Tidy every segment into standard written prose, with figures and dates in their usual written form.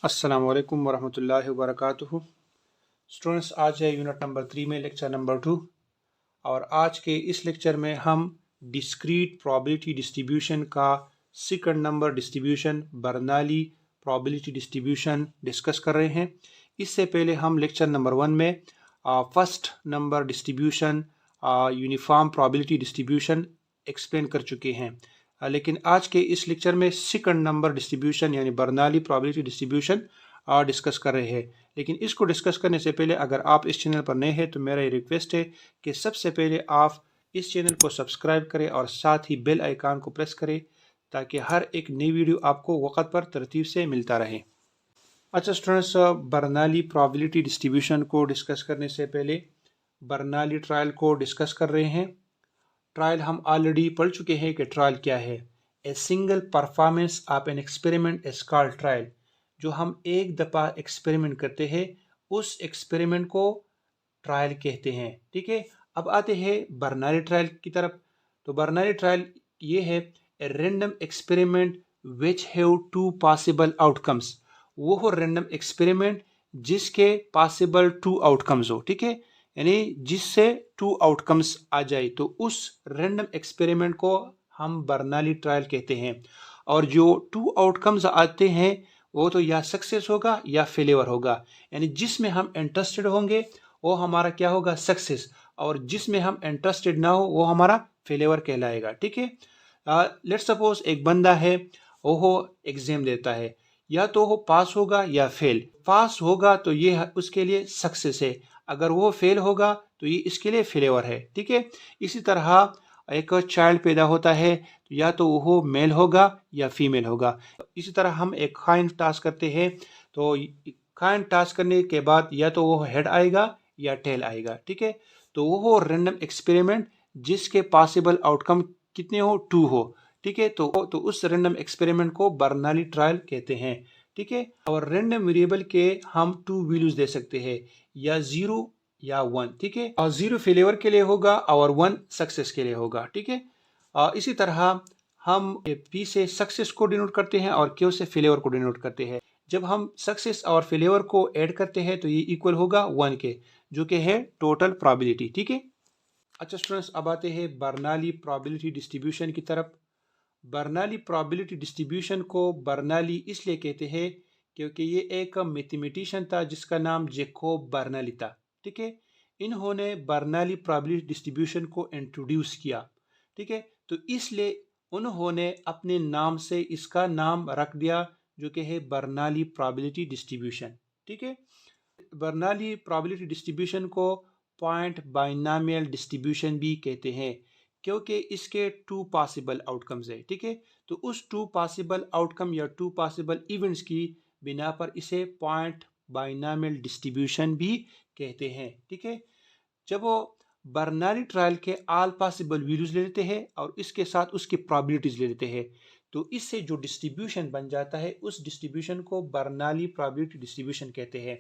अस्सलाम वालेकुम वरहमतुल्लाहि वबरकातुहू। स्टूडेंट्स, आज है यूनिट नंबर 3 में लेक्चर नंबर 2 और आज के इस लेक्चर में हम डिस्क्रीट प्रोबेबिलिटी डिस्ट्रीब्यूशन का second number distribution Bernoulli probability distribution discuss कर रहे हैं। इससे पहले हम लेक्चर नंबर 1 में first number distribution uniform probability distribution explain कर चुके हैं। लेकिन आज के इस लेक्चर में सेकंड नंबर डिस्ट्रीब्यूशन यानी बर्नौली प्रोबेबिलिटी डिस्ट्रीब्यूशन डिस्कस कर रहे हैं। लेकिन इसको डिस्कस करने से पहले अगर आप इस चैनल पर नए हैं तो मेरा ये रिक्वेस्ट है कि सबसे पहले आप इस चैनल को सब्सक्राइब करें और साथ ही बेल आइकन को प्रेस करें ताकि हर एक नई वीडियो आपको वक्त पर तरतीब से मिलता रहे। अच्छा स्टूडेंट्स, बर्नौली प्रोबेबिलिटी डिस्ट्रीब्यूशन को डिस्कस करने से पहले बर्नौली ट्रायल को डिस्कस कर रहे हैं। ट्रायल हम ऑलरेडी पढ़ चुके हैं कि ट्रायल क्या है। A single performance of an experiment is called trial. जो हम एक दफ़ा एक्सपेरिमेंट करते हैं उस एक्सपेरिमेंट को ट्रायल कहते हैं। ठीक है, अब आते हैं बर्नौली ट्रायल की तरफ। तो बर्नौली ट्रायल ये है a random experiment which have two possible outcomes. वो हो रैंडम एक्सपेरिमेंट जिसके पॉसिबल टू आउटकम्स हो। ठीक है, यानी जिससे टू आउटकम्स आ जाए तो उस रैंडम एक्सपेरिमेंट को हम बर्नौली ट्रायल कहते हैं। और जो टू आउटकम्स आते हैं वो तो या सक्सेस होगा या फेलियर होगा। यानी जिसमें हम इंटरेस्टेड होंगे वो हमारा क्या होगा, सक्सेस, और जिसमें हम इंटरेस्टेड ना हो वो हमारा फेलियर कहलाएगा। ठीक है, लेट्स सपोज एक बंदा है, वो एग्जाम देता है, या तो वो पास होगा या फेल। पास होगा तो ये उसके लिए सक्सेस है, अगर वो फेल होगा तो ये इसके लिए फेलियर है। ठीक है, इसी तरह एक चाइल्ड पैदा होता है तो या तो वो मेल होगा या फीमेल होगा। इसी तरह हम एक कॉइन टॉस करते हैं तो कॉइन टॉस करने के बाद या तो वो हेड आएगा या टेल आएगा। ठीक है, तो वो रैंडम एक्सपेरिमेंट जिसके पॉसिबल आउटकम कितने हो, टू हो। ठीक है, तो उस रैंडम एक्सपेरिमेंट को बर्नौली ट्रायल कहते हैं। ठीक है, और रैंडम वेरिएबल के हम टू वैल्यूज दे सकते हैं, या 0 या 1। ठीक है, और 0 फेलियर के लिए होगा और 1 सक्सेस के लिए होगा। ठीक है, इसी तरह हम पी से सक्सेस को डिनोट करते हैं और क्यू से फेलियर को डिनोट करते हैं। जब हम सक्सेस और फेलियर को ऐड करते हैं तो ये इक्वल होगा 1 के, जो कि है टोटल प्रोबेबिलिटी। ठीक है, अच्छा स्टूडेंट्स, अब आते हैं बर्नौली प्रोबेबिलिटी डिस्ट्रीब्यूशन की तरफ। बर्नौली प्रोबेबिलिटी डिस्ट्रीब्यूशन को बर्नौली इसलिए कहते हैं क्योंकि ये एक मैथमेटिशियन था जिसका नाम जैकोब बर्नौली था। ठीक है, इन्होंने बर्नौली प्रोबेबिलिटी डिस्ट्रीब्यूशन को इंट्रोड्यूस किया। ठीक है, तो इसलिए उन्होंने अपने नाम से इसका नाम रख दिया जो कि है बर्नौली प्रोबेबिलिटी डिस्ट्रीब्यूशन। ठीक है, बर्नौली प्रोबेबिलिटी डिस्ट्रीब्यूशन को पॉइंट बाइनॉमियल डिस्ट्रीब्यूशन भी कहते हैं क्योंकि इसके टू पॉसिबल आउटकम्स है। ठीक है, तो उस टू पॉसिबल आउटकम या टू पॉसिबल इवेंट्स की बिना पर इसे पॉइंट बाइनॉमियल डिस्ट्रीब्यूशन भी कहते हैं। ठीक है, जब वो बर्नौली ट्रायल के ऑल पॉसिबल वैल्यूज ले लेते हैं और इसके साथ उसकी प्रोबेबिलिटीज ले लेते हैं तो इससे जो डिस्ट्रीब्यूशन बन जाता है उस डिस्ट्रीब्यूशन को बर्नौली प्रोबेबिलिटी डिस्ट्रीब्यूशन कहते हैं।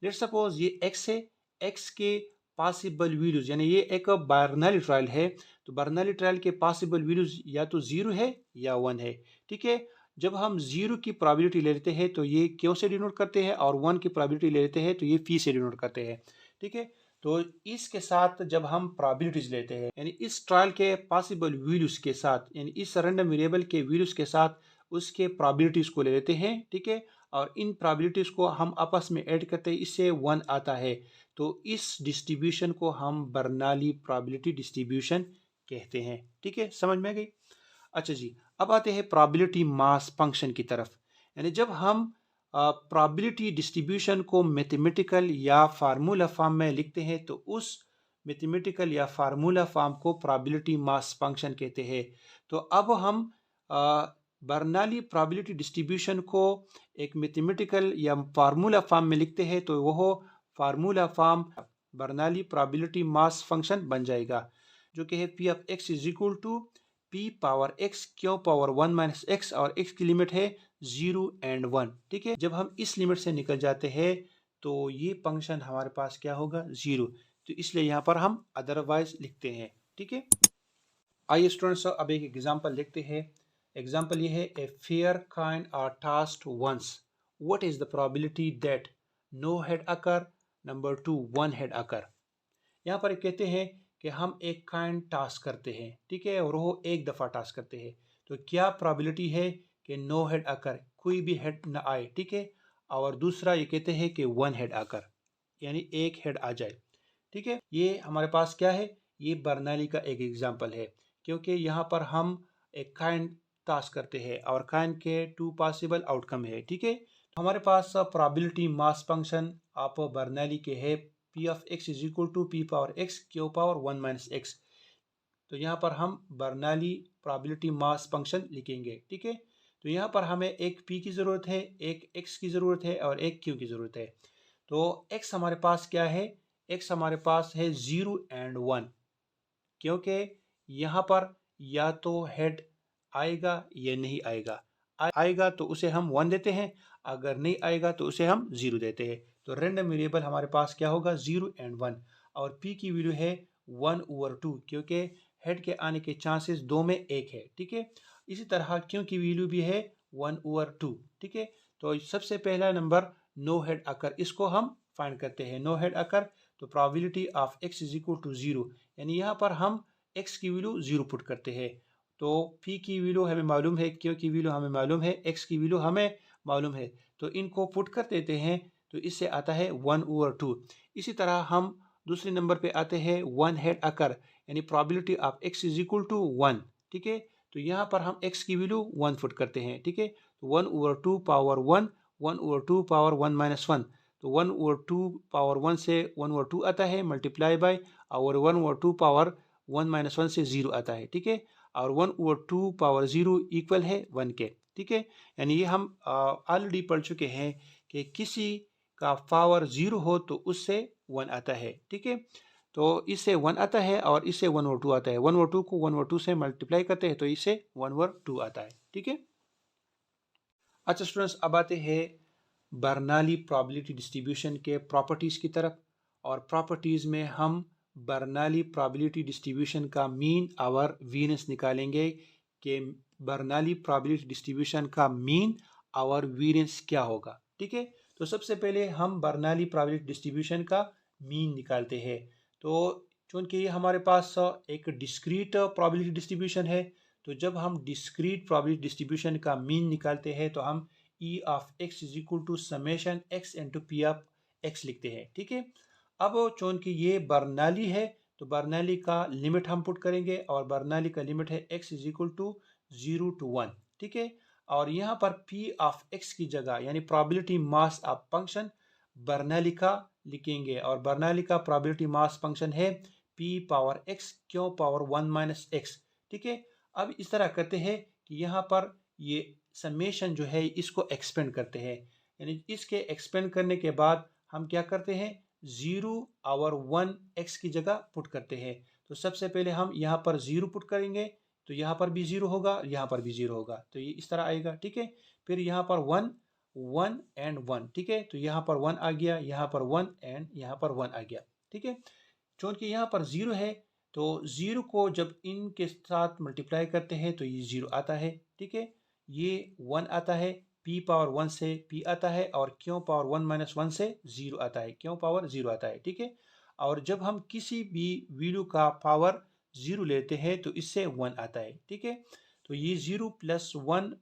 लेट्स सपोज ये x है, x के पॉसिबल वैल्यूज, यानी ये एक बर्नौली ट्रायल है तो बर्नौली ट्रायल के पॉसिबल वैल्यूज या तो 0 है या 1 है। ठीक है, जब हम 0 की प्रोबेबिलिटी ले लेते हैं तो ये क्यों से डिनोट करते हैं और 1 की प्रोबेबिलिटी ले लेते हैं तो ये फी से डिनोट करते हैं। ठीक है, तो इसके साथ जब हम प्रोबेबिलिटीज लेते हैं यानी इस ट्रायल के पॉसिबल वैल्यूज के साथ, यानी इस रैंडम वेरिएबल के वैल्यूज के साथ उसके प्रोबेबिलिटीज को ले लेते हैं। ठीक है, और इन प्रोबेबिलिटीज को हम आपस में ऐड करते हैं, इससे 1 आता है। तो इस डिस्ट्रीब्यूशन को हम बर्नौली प्रोबेबिलिटी डिस्ट्रीब्यूशन कहते हैं। ठीक है, समझ में आ गई। अच्छा जी, अब आते हैं प्रोबेबिलिटी मास फंक्शन की तरफ। यानी जब हम प्रोबेबिलिटी डिस्ट्रीब्यूशन को मैथमेटिकल या फार्मूला फॉर्म में लिखते हैं तो उस मैथमेटिकल या फार्मूला फॉर्म को प्रोबेबिलिटी मास फंक्शन कहते हैं। तो अब हम बर्नौली प्रोबेबिलिटी डिस्ट्रीब्यूशन को एक मैथमेटिकल या फार्मूला फॉर्म में लिखते हैं तो वह formula form Bernoulli probability mass function बन जाएगा, जो कि है P of X is equal to P power X Q power 1 minus X, और एक्स की लिमिट है 0 एंड 1। ठीक है, जब हम इस लिमिट से निकल जाते हैं तो ये फंक्शन हमारे पास क्या होगा, 0। तो इसलिए यहाँ पर हम अदरवाइज लिखते हैं। ठीक है, आइए स्टूडेंट्स अब एक एग्जांपल लिखते हैं। एग्जांपल ये है, a fair coin are tossed once what is the probability that no head occur, number 2 one head occur। यहाँ पर कहते हैं कि हम एक काइंड टास्क करते हैं, ठीक है, और वो एक दफ़ा टास्क करते हैं, तो क्या प्रोबेबिलिटी है कि नो हेड अकर, कोई भी हेड ना आए, ठीक है। और दूसरा ये कहते हैं कि वन हेड अकर, यानी एक हेड आ जाए, ठीक है। ये हमारे पास क्या है, ये बर्नौली का एक एग्जांपल है, क्योंकि यहाँ पर हम एक काइंड टास्क करते हैं और काइंड के टू पॉसिबल आउटकम है, ठीक है। तो हमारे पास प्रोबेबिलिटी मास फंक्शन आप बर्नौली के है P of x is equal to P power x Q power 1 minus x। तो यहाँ पर हम बर्नौली प्रोबेबिलिटी मास फंक्शन लिखेंगे, ठीक है। तो यहाँ पर हमें एक P की ज़रूरत है, एक x की ज़रूरत है और एक Q की ज़रूरत है। तो x हमारे पास क्या है, x हमारे पास है 0 एंड 1, क्योंकि यहाँ पर या तो हेड आएगा या नहीं आएगा, आएगा तो उसे हम 1 देते हैं, अगर नहीं आएगा तो उसे हम 0 देते हैं। तो रैंडम वेरिएबल हमारे पास क्या होगा, 0 एंड 1, और p की वैल्यू है 1/2, क्योंकि हेड के आने के चांसेस 2 में 1 है, ठीक है। इसी तरह q की वैल्यू भी है 1/2, ठीक है। तो सबसे पहला नंबर नो हेड अकर, इसको हम फाइंड करते हैं, नो हेड अकर। तो probability of x is equal to 0, यानी यहाँ पर हम x की वैल्यू 0 पुट करते हैं। तो p की वैल्यू हमें मालूम है, q की वैल्यू हमें मालूम है, x की वैल्यू हमें मालूम है, तो इनको पुट कर देते हैं, तो इससे आता है 1/2। इसी तरह हम दूसरे नंबर पे आते हैं वन हेड अकर, यानी probability of x is equal to 1, ठीक है। तो यहाँ पर हम x की वैल्यू 1 पुट करते हैं, ठीक है। तो 1/2 पावर 1, 1/2 पावर 1 माइनस 1, तो 1/2 पावर 1 से 1/2 आता है, मल्टीप्लाई बाय, और 1/2 पावर 1 माइनस 1 से 0 आता है, ठीक है। और 1/2 पावर 0 इक्वल है 1 के, ठीक है। यानी ये हम ऑलरेडी पढ़ चुके हैं कि किसी का पावर 0 हो तो उससे 1 आता है, ठीक है। तो इससे 1 आता है और इससे 1/2 आता है, 1/2 को 1/2 से मल्टीप्लाई करते हैं तो इससे 1/2 आता है, ठीक है। अच्छा स्टूडेंट्स, अब आते हैं बर्नौली प्रोबेबिलिटी डिस्ट्रीब्यूशन के प्रॉपर्टीज़ की तरफ, और प्रॉपर्टीज़ में हम बर्नौली प्रोबेबिलिटी डिस्ट्रीब्यूशन का मीन और वेरिएंस निकालेंगे कि बर्नौली प्रोबेबिलिटी डिस्ट्रीब्यूशन का मीन और वेरिएंस क्या होगा, ठीक है। तो सबसे पहले हम बर्नौली प्रोबेबिलिटी डिस्ट्रीब्यूशन का मीन निकालते हैं। तो चूंकि ये हमारे पास एक डिस्क्रीट प्रोबेबिलिटी डिस्ट्रीब्यूशन है, तो जब हम डिस्क्रीट प्रोबेबिलिटी डिस्ट्रीब्यूशन का मीन निकालते हैं तो हम E of x is equal to summation x into P of x लिखते हैं, ठीक है। अब चूंकि ये बर्नौली है तो बर्नौली का लिमिट हम पुट करेंगे, और बर्नौली का लिमिट है x is equal to 0 to 1, ठीक है। और यहाँ पर p ऑफ x की जगह यानी probability mass of function Bernoulli का लिखेंगे, और बर्नौली का प्रोबेबिलिटी मास फंक्शन है p पावर x क्यों पावर 1 माइनस x, ठीक है। अब इस तरह करते हैं कि यहाँ पर ये समेशन जो है इसको एक्सपेंड करते हैं, यानी इसके एक्सपेंड करने के बाद हम क्या करते हैं, 0 और 1 x की जगह पुट करते हैं। तो सबसे पहले हम यहाँ पर 0 पुट करेंगे, तो यहाँ पर भी 0 होगा, यहाँ पर भी 0 होगा, तो ये इस तरह आएगा, ठीक है। फिर यहाँ पर 1 1 एंड 1, ठीक है। तो यहाँ पर 1 आ गया, यहाँ पर 1 एंड यहाँ पर 1 आ गया, ठीक है। चूंकि यहाँ पर 0 है तो 0 को जब इनके साथ मल्टीप्लाई करते हैं तो ये 0 आता है, ठीक है। ये 1 आता है, p पावर 1 से p आता है, और क्यों पावर 1 माइनस 1 से 0 आता है, क्यों पावर 0 आता है, ठीक है। और जब हम किसी भी वैल्यू का पावर 0 लेते हैं तो इससे 1 आता है, ठीक है। तो ये 0 plus 1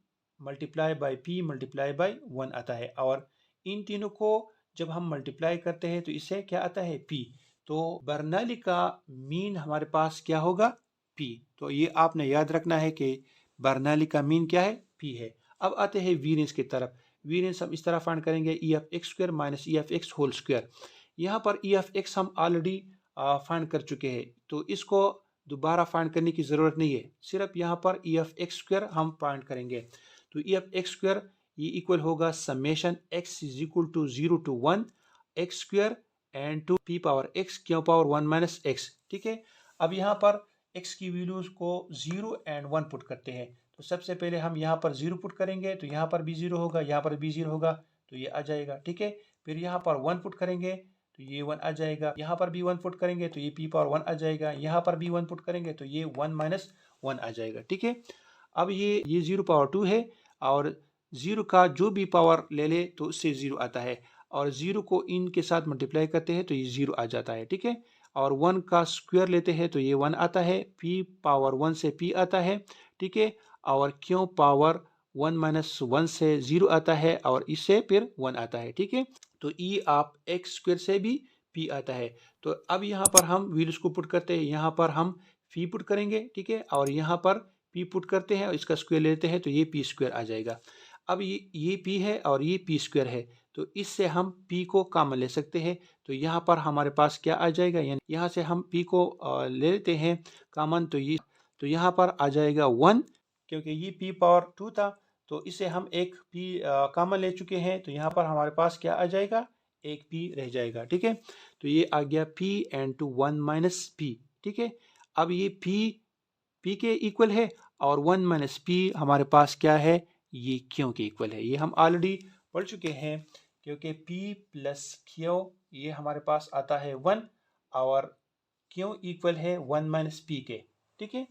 multiply by p multiply by 1 आता है, और इन तीनों को जब हम मल्टीप्लाई करते हैं तो इससे क्या आता है, p। तो बर्नौली का मीन हमारे पास क्या होगा, p। तो ये आपने याद रखना है कि बर्नौली का मीन क्या है, p है। अब आते हैं वेरिएंस की तरफ। वेरिएंस हम इस तरह फाइंड करेंगे, e of x square minus e of x whole square. यहाँ पर e ऑफ x हम ऑलरेडी फाइंड कर चुके हैं, तो इसको दोबारा फाइंड करने की ज़रूरत नहीं है, सिर्फ यहाँ पर e ऑफ x स्क्वायर हम फाइंड करेंगे। तो e ऑफ x स्क्वायर ये इक्वल होगा summation x is equal to 0 to 1 x स्क्वायर and to p power x क्यों पावर 1 माइनस x, ठीक है। अब यहाँ पर x की वैल्यूज को 0 एंड 1 पुट करते हैं। तो सबसे पहले हम यहाँ पर 0 पुट करेंगे, तो यहाँ पर भी 0 होगा, यहाँ पर भी 0 होगा, तो ये आ जाएगा, ठीक है। फिर यहाँ पर 1 पुट करेंगे तो ये 1 आ जाएगा, यहाँ पर भी 1 पुट करेंगे तो ये p पावर 1 आ जाएगा, यहाँ पर भी 1 पुट करेंगे तो ये 1 माइनस 1 आ जाएगा, ठीक है। अब ये 0 पावर 2 है, और 0 का जो भी पावर ले ले तो उससे 0 आता है, और 0 को इन के साथ मल्टीप्लाई करते हैं तो ये 0 आ जाता है, ठीक है। और 1 का स्क्वायर लेते हैं तो ये 1 आता है, p पावर 1 से p आता है, ठीक है। और q पावर 1 माइनस 1 से 0 आता है, और इससे फिर 1 आता है, ठीक है। तो e आप x स्क्वायर से भी p आता है। तो अब यहाँ पर हम वैल्यूज को पुट करते हैं, यहाँ पर हम फी पुट करेंगे, ठीक है, और यहाँ पर p पुट करते हैं और इसका स्क्वायर लेते हैं तो ये p स्क्वायर आ जाएगा। अब ये p है और ये p स्क्वायर है, तो इससे हम p को कॉमन ले सकते हैं। तो यहाँ पर हमारे पास क्या आ जाएगा, यानी यहाँ से हम p को ले लेते हैं कॉमन, तो यहाँ पर आ जाएगा 1, क्योंकि ये p पावर 2 था, तो इसे हम एक p कॉमन ले चुके हैं, तो यहाँ पर हमारे पास क्या आ जाएगा, एक p रह जाएगा, ठीक है। तो ये आ गया p into 1 माइनस p, ठीक है। अब ये p के इक्वल है, और 1 माइनस p हमारे पास क्या है, ये q के इक्वल है। ये हम ऑलरेडी पढ़ चुके हैं, क्योंकि p प्लस q ये हमारे पास आता है 1, और q इक्वल है 1 माइनस p के, ठीक है।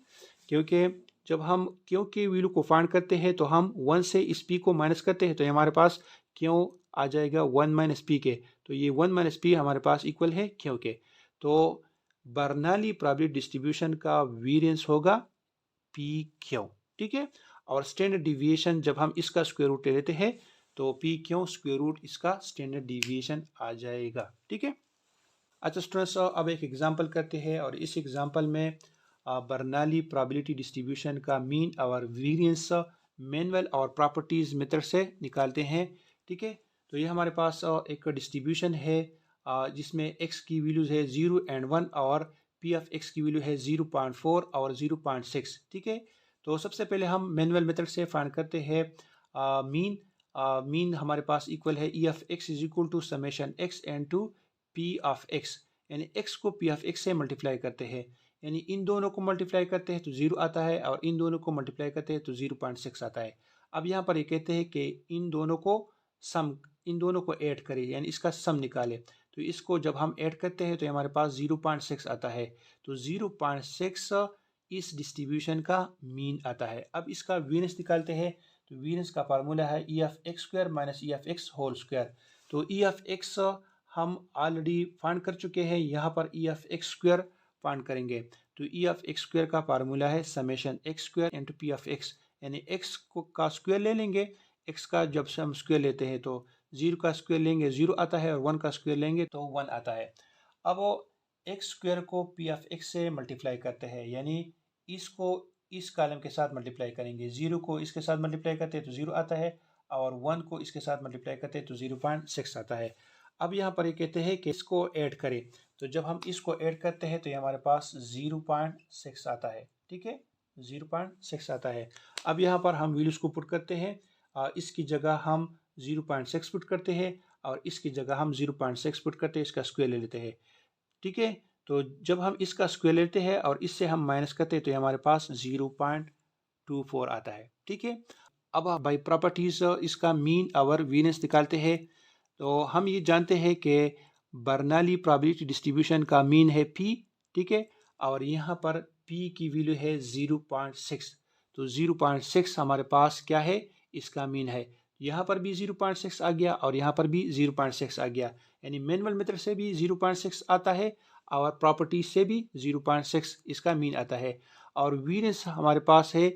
क्योंकि जब हम q के वैल्यू को फाइंड करते हैं तो हम 1 से इस p को माइनस करते हैं, तो हमारे पास q आ जाएगा 1 माइनस p के, तो ये 1 माइनस p हमारे पास इक्वल है q के। तो बर्नौली प्रोबेबिलिटी डिस्ट्रीब्यूशन का वेरिएंस होगा पी क्यू, ठीक है। और स्टैंडर्ड डिविएशन जब हम इसका स्क्वायर रूट ले लेते हैं तो पी क्यू स्क्वायर रूट इसका स्टैंडर्ड डिविएशन आ जाएगा, ठीक है। अच्छा स्टूडेंट्स, अब एक एग्जांपल करते हैं, और इस एग्जांपल में बर्नौली प्रोबेबिलिटी डिस्ट्रीब्यूशन का मीन और वेरिएंस मैनुअल और प्रॉपर्टीज मेथड से निकालते हैं, ठीक है। तो ये हमारे पास एक डिस्ट्रीब्यूशन है जिसमें x की वैल्यूज है 0 एंड 1, और p ऑफ x की वैल्यू है 0.4 और 0.6, ठीक है। तो सबसे पहले हम मैनुअल मेथड से फाइंड करते हैं मीन हमारे पास इक्वल है e of x is equal to summation x and to p of x, यानी x को p ऑफ x से मल्टीप्लाई करते हैं, यानी इन दोनों को मल्टीप्लाई करते हैं तो 0 आता है, और इन दोनों को मल्टीप्लाई करते हैं तो 0.6 आता है। अब यहाँ पर ये कहते हैं कि इन दोनों को ऐड करें, यानी इसका सम निकालें। तो इसको जब हम ऐड करते हैं तो हमारे पास 0.6 आता है, तो 0.6 इस डिस्ट्रीब्यूशन का मीन आता है। अब इसका वेरिएंस निकालते हैं, तो वेरिएंस का फार्मूला है e of x square minus e of x whole square. तो e ऑफ x हम ऑलरेडी फाइंड कर चुके हैं, यहाँ पर e of x square find करेंगे। तो e ऑफ x स्क्वायर का फार्मूला है summation x square into p of x, यानी x का स्क्वायर ले लेंगे, x का जब से हम स्क्वायर लेते हैं तो 0 का स्क्वायर लेंगे 0 आता है, और 1 का स्क्वायर लेंगे तो 1 आता है। अब वो x स्क्वायर को p ऑफ x से मल्टीप्लाई करते हैं, यानी इसको इस कॉलम के साथ मल्टीप्लाई करेंगे, 0 को इसके साथ मल्टीप्लाई करते हैं तो 0 आता है, और 1 को इसके साथ मल्टीप्लाई करते हैं तो 0.6 आता है। अब यहाँ पर ये कहते हैं कि इसको ऐड करें, तो जब हम इसको ऐड करते हैं तो ये हमारे पास 0.6 आता है, ठीक है, 0.6 आता है। अब यहाँ पर हम वैल्यूज को पुट करते हैं, इसकी जगह हम 0.6 पुट करते हैं, और इसकी जगह हम 0.6 पुट करते हैं, इसका स्क्वायर ले लेते हैं, ठीक है। तो जब हम इसका स्क्वायर लेते हैं और इससे हम माइनस करते हैं तो हमारे पास 0.24 आता है, ठीक है। अब बाय प्रॉपर्टीज इसका मीन और वेरिएंस निकालते हैं। तो हम ये जानते हैं कि बर्नौली प्रोबेबिलिटी डिस्ट्रीब्यूशन का मीन है p, ठीक है, और यहाँ पर p की वैल्यू है 0.6, तो 0.6 हमारे पास क्या है, इसका मीन है। यहाँ पर भी 0.6 आ गया, और यहाँ पर भी 0.6 आ गया, यानी मैनुअल मेथड से भी 0.6 आता है, और प्रॉपर्टी से भी 0.6 इसका मीन आता है। और वेरिएंस हमारे पास है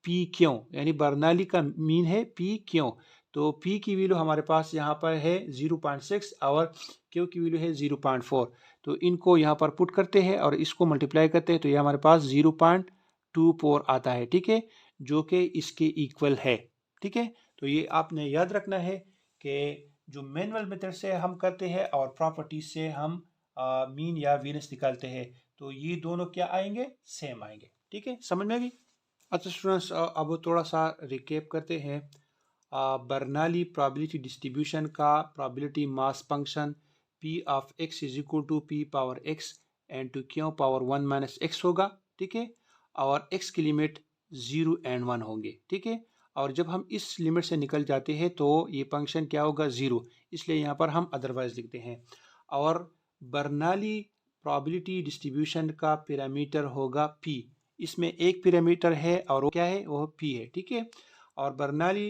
पी क्यों, यानी बर्नौली का मीन है पी क्यों। तो p की वैल्यू हमारे पास यहाँ पर है 0.6, और q की वैल्यू है 0.4। तो इनको यहाँ पर पुट करते हैं और इसको मल्टीप्लाई करते हैं तो ये हमारे पास 0.24 आता है, ठीक है, जो कि इसके इक्वल है, ठीक है। तो ये आपने याद रखना है कि जो मैनुअल मेथड से हम करते हैं और प्रॉपर्टी से हम मीन या वेरिएंस निकालते हैं, तो ये दोनों क्या आएंगे, सेम आएंगे, ठीक है, समझ में आ गई। अच्छा स्टूडेंट्स, अब थोड़ा सा रिकेप करते हैं। बर्नौली प्रोबेबिलिटी डिस्ट्रीब्यूशन का probability mass function p of x is equal to p power x and to q power 1 minus x होगा, ठीक है, और x की लिमिट 0 एंड 1 होंगे, ठीक है। और जब हम इस लिमिट से निकल जाते हैं तो ये फंक्शन क्या होगा, 0, इसलिए यहाँ पर हम अदरवाइज लिखते हैं। और बर्नौली प्रोबेबिलिटी डिस्ट्रीब्यूशन का पैरामीटर होगा p, इसमें एक पैरामीटर है और वो क्या है, वो p है, ठीक है। और बर्नौली